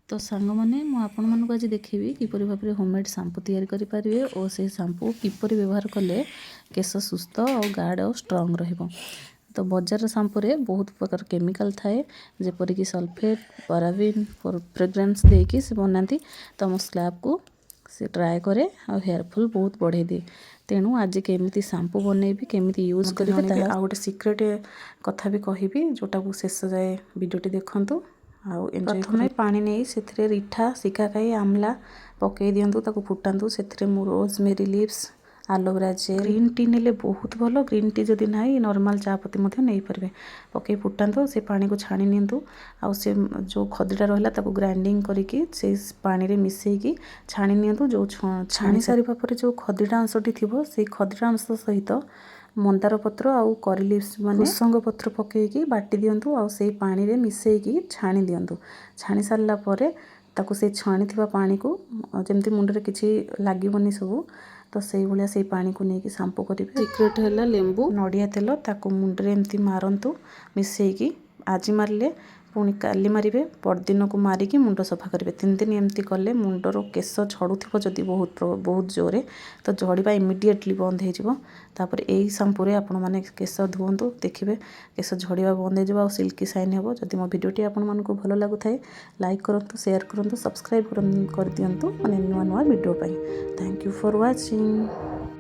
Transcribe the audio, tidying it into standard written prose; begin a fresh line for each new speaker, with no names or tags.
तो सांग मैंने मुझे आज देखी किपर भाव में होममेड सांपू तैयारी और से सांपू किपर व्यवहार कले केश सुस्थ और गाढ़ और स्ट्रंग रहिबो। तो बजार सांपू रे बहुत प्रकार केमिकल थाए जेपरिक सल्फेट पाराबिन फ्रेग्रेंस देकी से बनाती। तो मो स्लैब को से ट्राए करे और हेयरफॉल बहुत बढ़े दिए। तेणु आज केमी सांपू बनैबी केमी यूज करेंगे आ गोटे सिक्रेट कथा भी कहबी जोटा को शेष जाए वीडियोटी देखंतु। प्रथम पानी नहीं से रिठा शिकाकाई आमला पकई दिंतु ताको फुटातु से rosemary leaves aloe vera gel green tea ने बहुत भल ग्रीन टी जदि ना नॉर्मल चा पत्ती नहीं पारे पकई फुटातु से पानी को छाणी नियंतु आ से जो खदीटा रहा ग्राइंडिंग करके से पानी रे मिसेकी छाणी नियंतु। जो छाणी सारिबा परे जो खदीटा अंशटी थिबो से खदीटा अंश सहित मंदार पत्र आउ करी लिव्स माने भृसंग पत्र पकईकी बाटी दिंतु आ से पानी रे मिसेकी छाणी दिंतु। छाणी सारला परे ताकू से छाणी थिबा पानी को जमती मुंडरे किछि लागीबनी सब तो से भाया से पानी को लेकिन सांपू करेंगे। सिक्रेट है लेंबू नड़िया तेल ताकू मुंडरे एमती मारतु मिसेकी आज मारे पुणी काली मारे परदिन को मारिकी मुंड सफा करेंगे। 3 दिन एमती कले मुंडर केश झड़ुव जदि बहुत जोरे तो झड़वा इमिडिएटली बंद होपर यही सांपू आपण मैंने केश धुवंतु देखिए केश झड़वा बंद हो सिल्की साइन हो। जदि मो भिडियोटी आपको भल लगुए लाइक करूँ शेयर करूँ सब्सक्राइब कर दिंतु मैंने नुआ नुआ video. Thank you for watching.